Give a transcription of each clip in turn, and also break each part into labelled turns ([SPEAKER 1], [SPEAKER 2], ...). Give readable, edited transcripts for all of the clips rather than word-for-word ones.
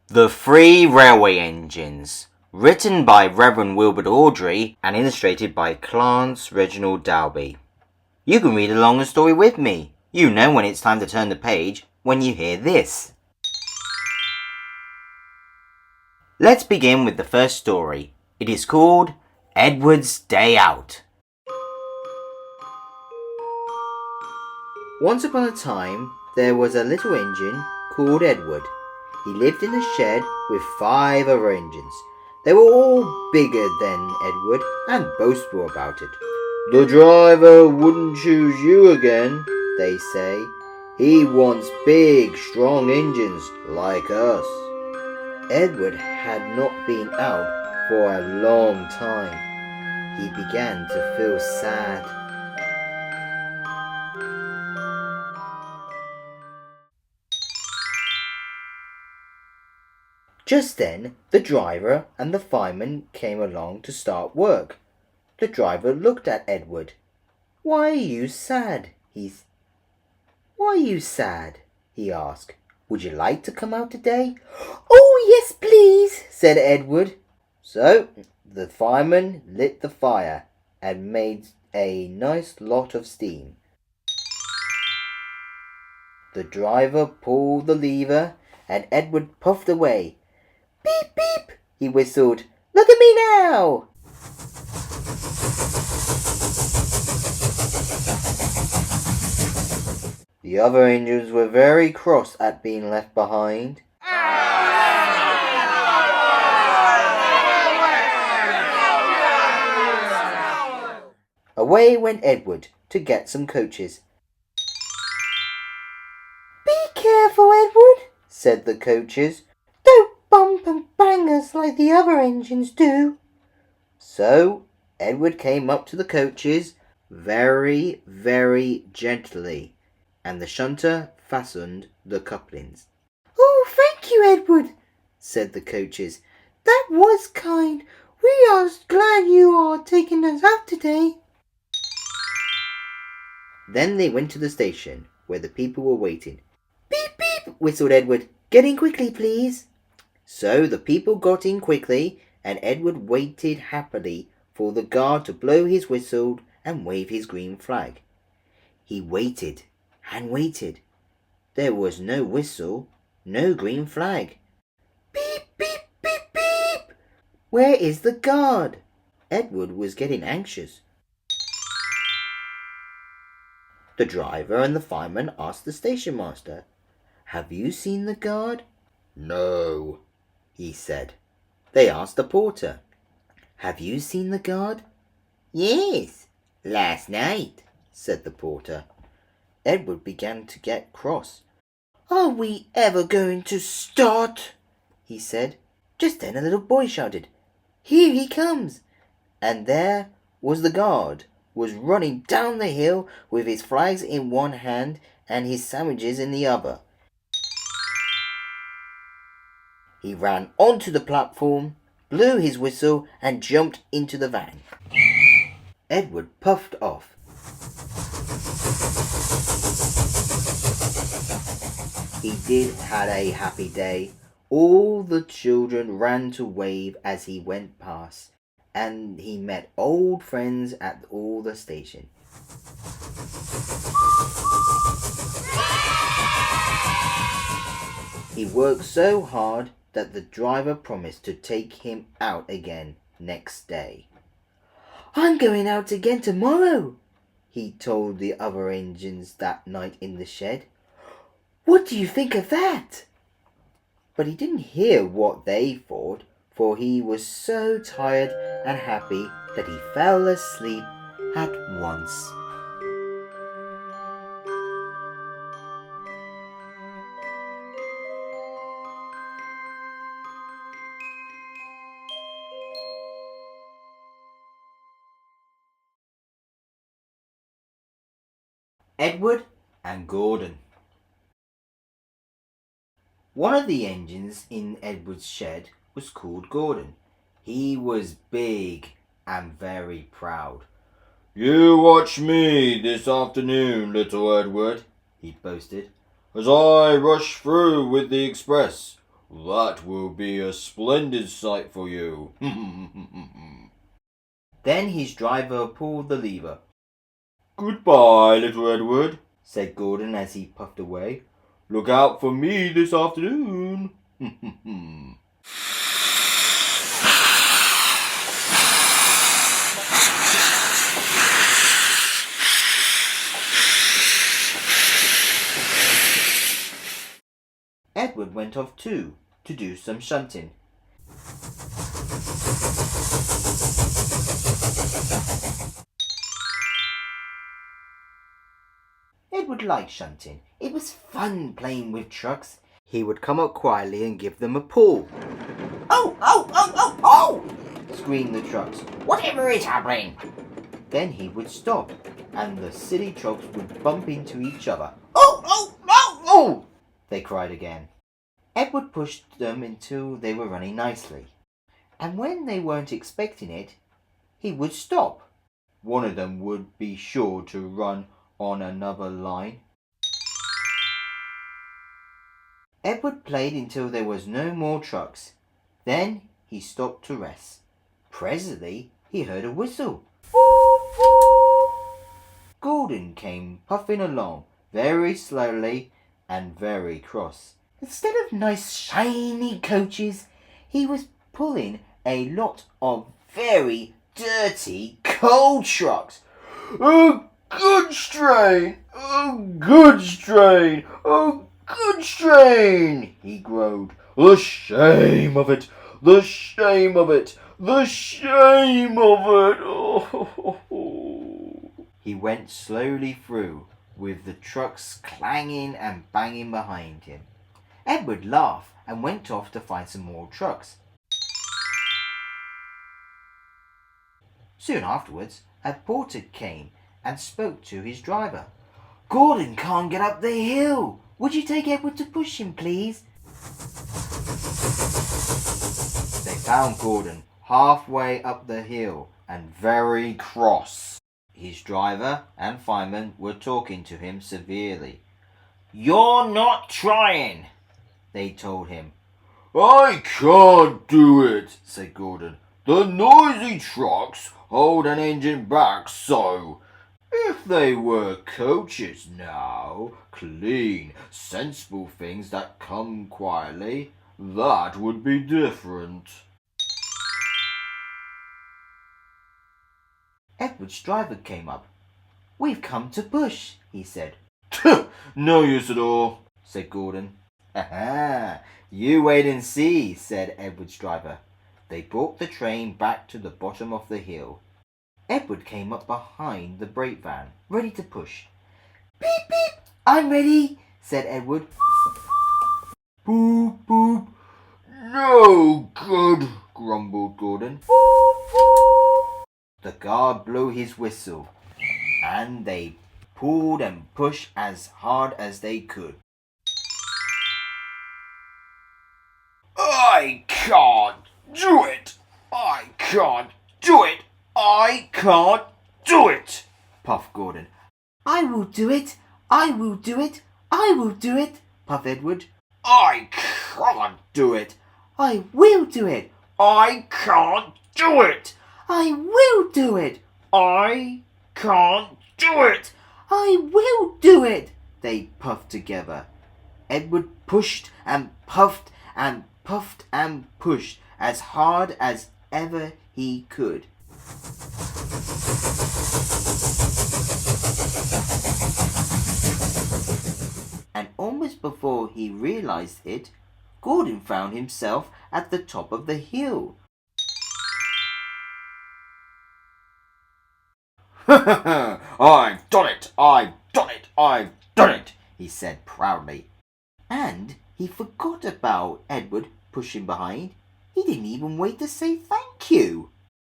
[SPEAKER 1] The Three Railway Engines, written by Reverend Wilbert Audrey and illustrated by Clarence Reginald Dalby. You can read along the story with me. You know when it's time to turn the page when you hear this. Let's begin with the first story. It is called Edward's Day Out. Once upon a time, there was a little engine called Edward. He lived in a shed with 5 other engines. They were all bigger than Edward and boastful about it. "The driver wouldn't choose you again," they say. "He wants big, strong engines like us." Edward had not been out for a long time. He began to feel sad. Just then, the driver and the fireman came along to start work. The driver looked at Edward. "Why are you sad?" he asked. "Would you like to come out today?" "Oh, yes, please," said Edward. So the fireman lit the fire and made a nice lot of steam. The driver pulled the lever and Edward puffed away. "Beep, beep," he whistled. "Look at me now." The other engines were very cross at being left behind. Away went Edward to get some coaches. "Be careful, Edward," said the coaches. "Don't bump and bang us like the other engines do." So Edward came up to the coaches very, very gently, and the shunter fastened the couplings. "Oh, thank you, Edward," said the coaches. "That was kind. We are glad you are taking us out today." Then they went to the station, where the people were waiting. "Beep, beep," whistled Edward. "Get in quickly, please." So the people got in quickly, and Edward waited happily for the guard to blow his whistle and wave his green flag. He waited and waited. There was no whistle, no green flag. "Beep, beep, beep, beep. Where is the guard?" Edward was getting anxious. The driver and the fireman asked the station master, "Have you seen the guard?" "No," he said. They asked the porter, "Have you seen the guard?" "Yes, last night," said the porter. Edward began to get cross. "Are we ever going to start?" he said. Just then a little boy shouted, "Here he comes!" And there was the guard, was running down the hill with his flags in one hand and his sandwiches in the other. He ran onto the platform, blew his whistle, and jumped into the van. Edward puffed off. He did had a happy day. All the children ran to wave as he went past, and he met old friends at all the stations. He worked so hard that the driver promised to take him out again next day. "I'm going out again tomorrow," he told the other engines that night in the shed. "What do you think of that?" But he didn't hear what they thought, for he was so tired and happy that he fell asleep at once. Edward and Gordon. One of the engines in Edward's shed was called Gordon. He was big and very proud. "You watch me this afternoon, little Edward," he boasted, "as I rush through with the express.
[SPEAKER 2] That will be a splendid sight for you.
[SPEAKER 1] Then his driver pulled the lever.
[SPEAKER 2] Goodbye, little Edward,
[SPEAKER 1] said Gordon as he puffed away.
[SPEAKER 2] Look out for me this afternoon.
[SPEAKER 1] Edward went off too, to do some shunting. Edward liked shunting. It was fun playing with trucks. He would come up quietly and give them a pull.
[SPEAKER 3] Oh, oh, oh, oh, oh!
[SPEAKER 1] Screamed the trucks.
[SPEAKER 3] Whatever is happening?
[SPEAKER 1] Then he would stop, and the silly trucks would bump into each other.
[SPEAKER 3] Oh, oh, oh, oh!
[SPEAKER 1] They cried again. Edward pushed them until they were running nicely. And when they weren't expecting it, he would stop. One of them would be sure to run on another line. Edward played until there was no more trucks. Then he stopped to rest. Presently he heard a whistle. Gordon came puffing along, very slowly and very cross. Instead of nice shiny coaches, he was pulling a lot of very dirty coal trucks.
[SPEAKER 2] Oh, good strain! Oh, good strain! Oh, good strain!
[SPEAKER 1] He crowed.
[SPEAKER 2] The shame of it! The shame of it! The shame of it! Oh.
[SPEAKER 1] He went slowly through, with the trucks clanging and banging behind him. Edward laughed and went off to find some more trucks. Soon afterwards, a porter came and spoke to his driver. Gordon can't get up the hill. Would you take Edward to push him, please? They found Gordon halfway up the hill and very cross. His driver and fireman were talking to him severely. You're not trying, they told him.
[SPEAKER 2] I can't do it, said Gordon. The noisy trucks hold an engine back so. If they were coaches now, clean, sensible things that come quietly, that would be different.
[SPEAKER 1] Edward's driver came up. We've come to push, he said.
[SPEAKER 2] No use at all,
[SPEAKER 1] said Gordon. Ha! You wait and see, said Edward's driver. They brought the train back to the bottom of the hill. Edward came up behind the brake van, ready to push. Beep, beep, I'm ready, said Edward.
[SPEAKER 2] Boop, boop. No good, grumbled Gordon.
[SPEAKER 1] The guard blew his whistle, and they pulled and pushed as hard as they could.
[SPEAKER 2] I can't do it! I can't do it! I can't do it!
[SPEAKER 1] Puffed Gordon. I will do it! I will do it! I will do it! Puffed Edward.
[SPEAKER 2] I can't do it!
[SPEAKER 1] I will do it!
[SPEAKER 2] I can't do it!
[SPEAKER 1] I will do it!
[SPEAKER 2] I can't do it!
[SPEAKER 1] I will do it! They puffed together. Edward pushed and puffed and puffed and pushed as hard as ever he could. And almost before he realized it, Gordon found himself at the top of the hill.
[SPEAKER 2] I've done it! I've done it! I've done it!
[SPEAKER 1] He said proudly. And he forgot about Edward pushing behind. He didn't even wait to say thank you.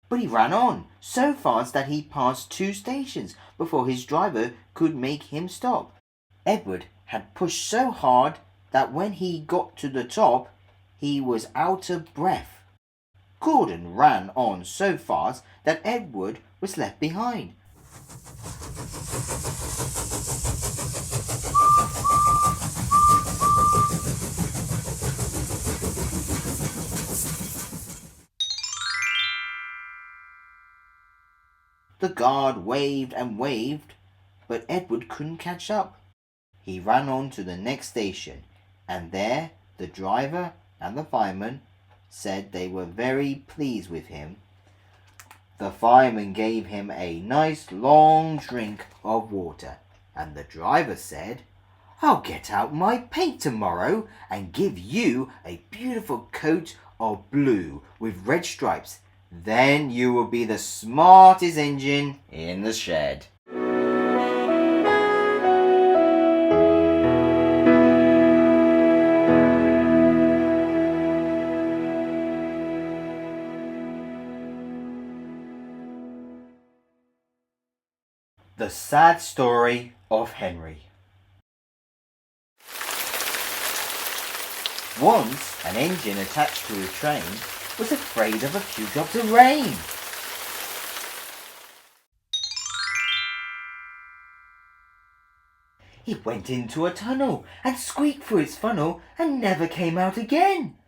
[SPEAKER 1] But he ran on so fast that he passed 2 stations before his driver could make him stop. Edward had pushed so hard that when he got to the top, he was out of breath. Gordon ran on so fast that Edward was left behind. The guard waved and waved, but Edward couldn't catch up. He ran on to the next station, and there the driver and the fireman said they were very pleased with him. The fireman gave him a nice long drink of water, and the driver said, "I'll get out my paint tomorrow and give you a beautiful coat of blue with red stripes. Then you will be the smartest engine in the shed." The sad story of Henry. Once, an engine attached to a train was afraid of a few drops of rain. It went into a tunnel and squeaked through its funnel and never came out again.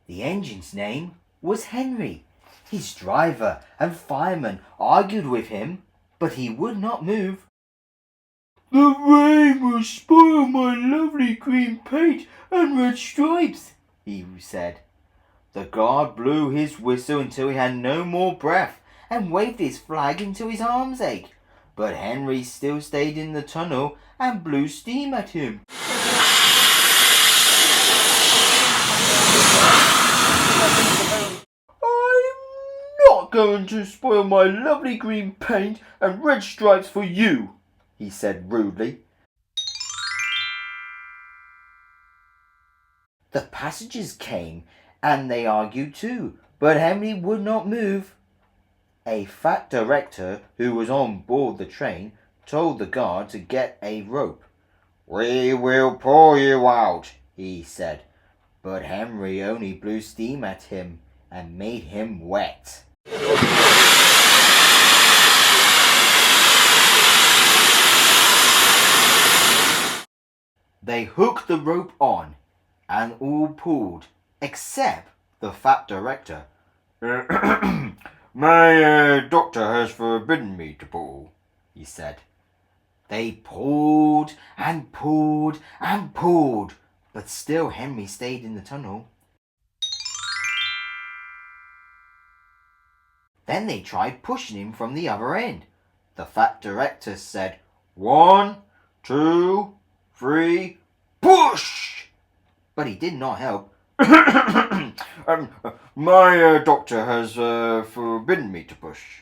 [SPEAKER 1] The engine's name was Henry. His driver and fireman argued with him, but he would not move. "The rain will spoil my lovely green paint and red stripes," he said. The guard blew his whistle until he had no more breath and waved his flag until his arms ached. But Henry still stayed in the tunnel and blew steam at him. "I'm not going to spoil my lovely green paint and red stripes for you," he said rudely. The passengers came and they argued too, but Henry would not move. A fat director who was on board the train told the guard to get a rope. "We will pull you out," he said, but Henry only blew steam at him and made him wet. They hooked the rope on and all pulled, except the fat director.
[SPEAKER 2] My doctor has forbidden me to pull,"
[SPEAKER 1] he said. They pulled and pulled and pulled, but still Henry stayed in the tunnel. Then they tried pushing him from the other end. The fat director said,
[SPEAKER 2] 1, 2, 3, push!
[SPEAKER 1] but he did not help.
[SPEAKER 2] My doctor has forbidden me to push.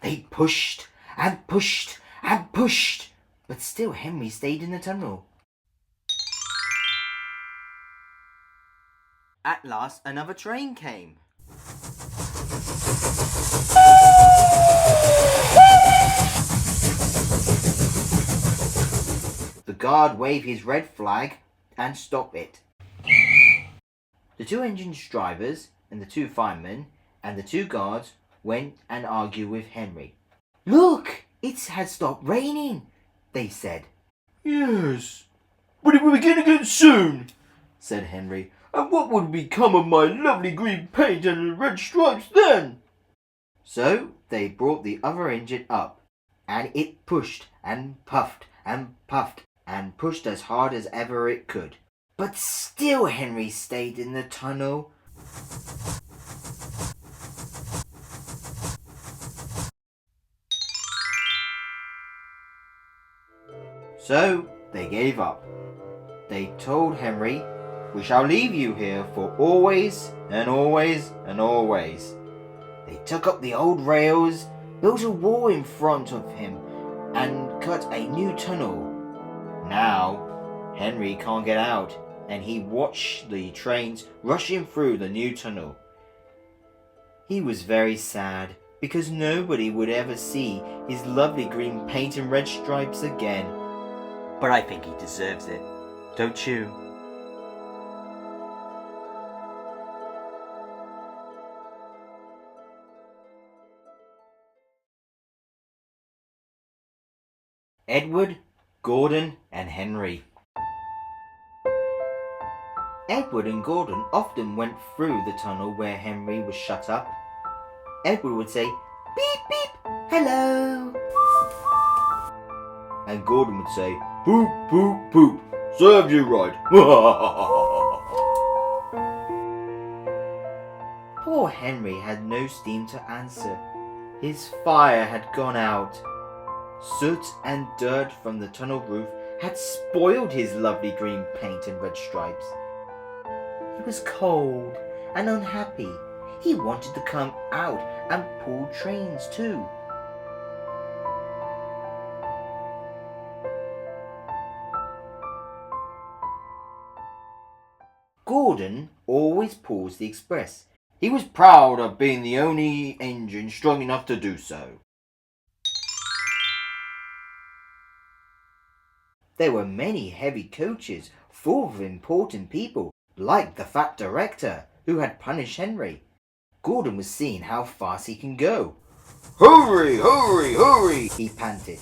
[SPEAKER 1] They pushed and pushed and pushed, but still Henry stayed in the tunnel. At last another train came. The guard waved his red flag and stopped it. The two engine drivers and the two firemen and the two guards went and argued with Henry. "Look, it has stopped raining," they said.
[SPEAKER 2] "Yes, but it will begin again soon," said Henry. "And what would become of my lovely green paint and red stripes then?"
[SPEAKER 1] So they brought the other engine up, and it pushed and puffed and puffed and pushed as hard as ever it could. But still Henry stayed in the tunnel. So they gave up. They told Henry, "We shall leave you here for always and always and always." They took up the old rails, built a wall in front of him, and cut a new tunnel. Now Henry can't get out, and he watched the trains rushing through the new tunnel. He was very sad, because nobody would ever see his lovely green paint and red stripes again. But I think he deserves it, don't you? Edward Gordon and Henry. Edward and Gordon often went through the tunnel where Henry was shut up. Edward would say, "Beep, beep, hello." And Gordon would say,
[SPEAKER 2] "Poop, poop, poop. Serves you right."
[SPEAKER 1] Poor Henry had no steam to answer. His fire had gone out. Soot and dirt from the tunnel roof had spoiled his lovely green paint and red stripes. He was cold and unhappy. He wanted to come out and pull trains too. Gordon always pulls the express.
[SPEAKER 2] He was proud of being the only engine strong enough to do so.
[SPEAKER 1] There were many heavy coaches full of important people, like the fat director who had punished Henry. Gordon was seeing how fast he can go.
[SPEAKER 2] "Hurry, hurry, hurry!"
[SPEAKER 1] he panted.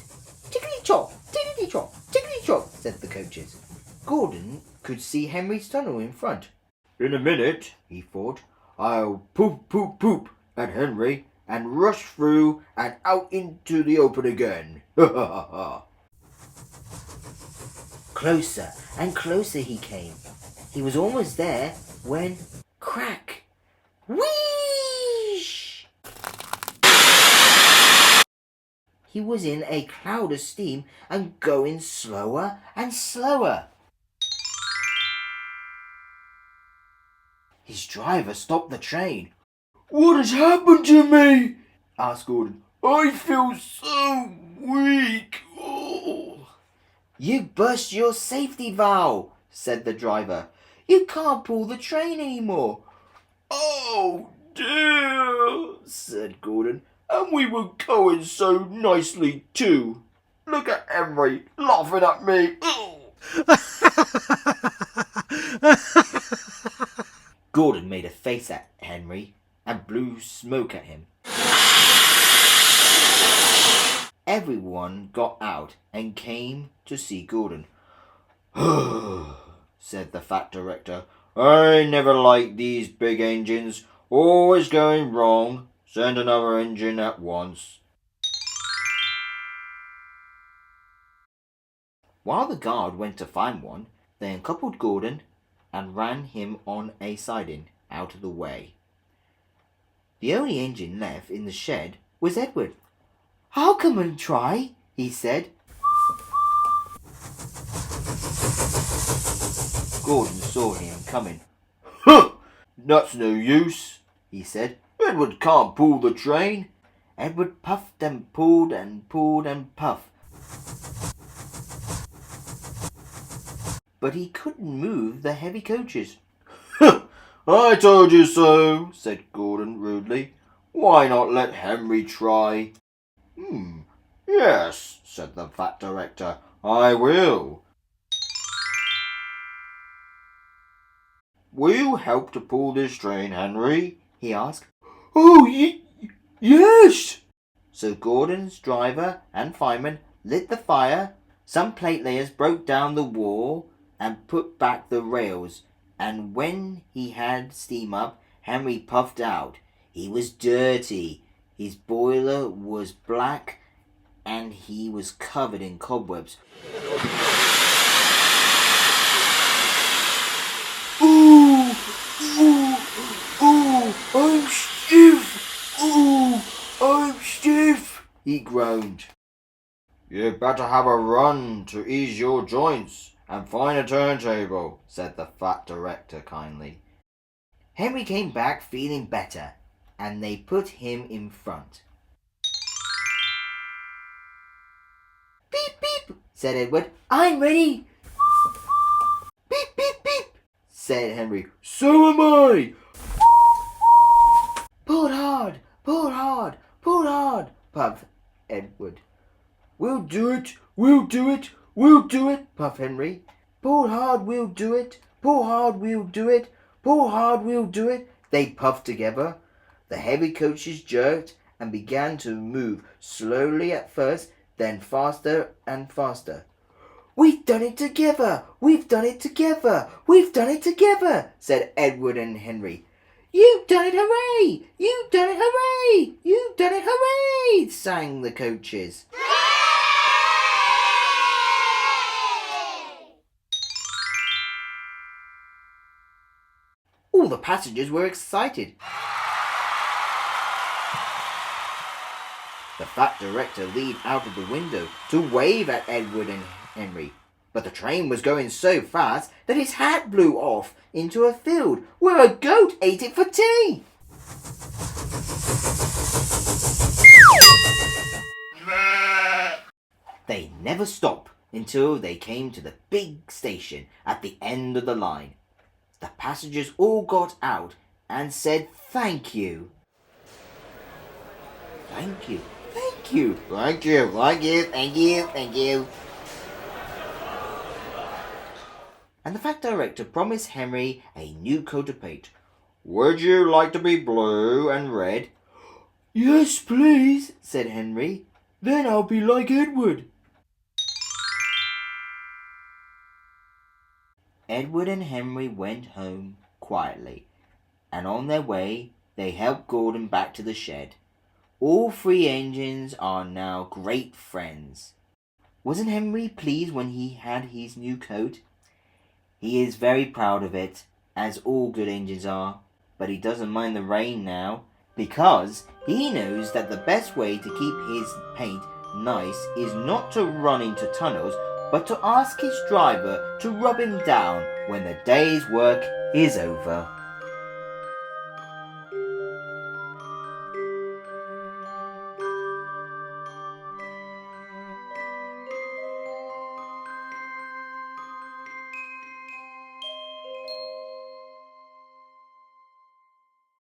[SPEAKER 1] "Tickety-chop, tickety-chop, tickety-chop," said the coaches. Gordon could see Henry's tunnel in front.
[SPEAKER 2] "In a minute," he thought, "I'll poop, poop, poop at Henry and rush through and out into the open again." Ha ha ha.
[SPEAKER 1] Closer and closer he came. He was almost there when, crack, wheesh! He was in a cloud of steam and going slower and slower. His driver stopped the train.
[SPEAKER 2] "What has happened to me?" asked Gordon. "I feel so weak." Oh.
[SPEAKER 1] "You burst your safety valve," said the driver. "You can't pull the train anymore."
[SPEAKER 2] "Oh dear," said Gordon. "And we were going so nicely too. Look at Henry laughing at me."
[SPEAKER 1] Gordon made a face at Henry and blew smoke at him. Everyone got out and came to see Gordon.
[SPEAKER 2] said the fat director. "I never liked these big engines. Always going wrong. Send another engine at once."
[SPEAKER 1] While the guard went to find one, they uncoupled Gordon and ran him on a siding out of the way. The only engine left in the shed was Edward. "I'll come and try," he said. Gordon saw him coming.
[SPEAKER 2] "Huh! That's no use," he said. "Edward can't pull the train."
[SPEAKER 1] Edward puffed and pulled and pulled and puffed. But he couldn't move the heavy coaches.
[SPEAKER 2] "I told you so," said Gordon rudely. "Why not let Henry try?" "Yes," said the fat director. "I will." "Will you help to pull this train, Henry?" he asked.
[SPEAKER 3] "Oh, yes."
[SPEAKER 1] So Gordon's driver and fireman lit the fire. Some plate layers broke down the wall and put back the rails. And when he had steam up, Henry puffed out. He was dirty. His boiler was black and he was covered in cobwebs.
[SPEAKER 3] "Ooh, ooh, ooh, I'm stiff. Ooh, I'm stiff,"
[SPEAKER 1] He groaned.
[SPEAKER 2] "You'd better have a run to ease your joints and find a turntable," said the fat director kindly.
[SPEAKER 1] Henry came back feeling better, and they put him in front. "Beep, beep," said Edward. "I'm ready." "Beep, beep, beep," said Henry.
[SPEAKER 3] "So am I."
[SPEAKER 1] "Pull hard, pull hard, pull hard," puffed Edward.
[SPEAKER 3] "We'll do it, we'll do it, we'll do it,"
[SPEAKER 1] puffed Henry. "Pull hard, we'll do it. Pull hard, we'll do it. Pull hard, we'll do it." They puffed together. The heavy coaches jerked and began to move slowly at first, then faster and faster. We've done it together! We've done it together! We've done it together! Said Edward and Henry. You've done it, hooray! You've done it, hooray! You've done it, hooray! Sang the coaches. All the passengers were excited. The fat director leaned out of the window to wave at Edward and Henry, but the train was going so fast that his hat blew off into a field where a goat ate it for tea. They never stopped until they came to the big station at the end of the line. The passengers all got out and said thank you. Thank you. Thank you. Thank you. Thank you. Thank you. Thank you. And the fat director promised Henry a new coat of paint.
[SPEAKER 2] Would you like to be blue and red?
[SPEAKER 3] Yes, please, said Henry. Then I'll be like Edward.
[SPEAKER 1] Edward and Henry went home quietly, and on their way they helped Gordon back to the shed. All three engines are now great friends. Wasn't Henry pleased when he had his new coat? He is very proud of it, as all good engines are, but he doesn't mind the rain now, because he knows that the best way to keep his paint nice is not to run into tunnels, but to ask his driver to rub him down when the day's work is over.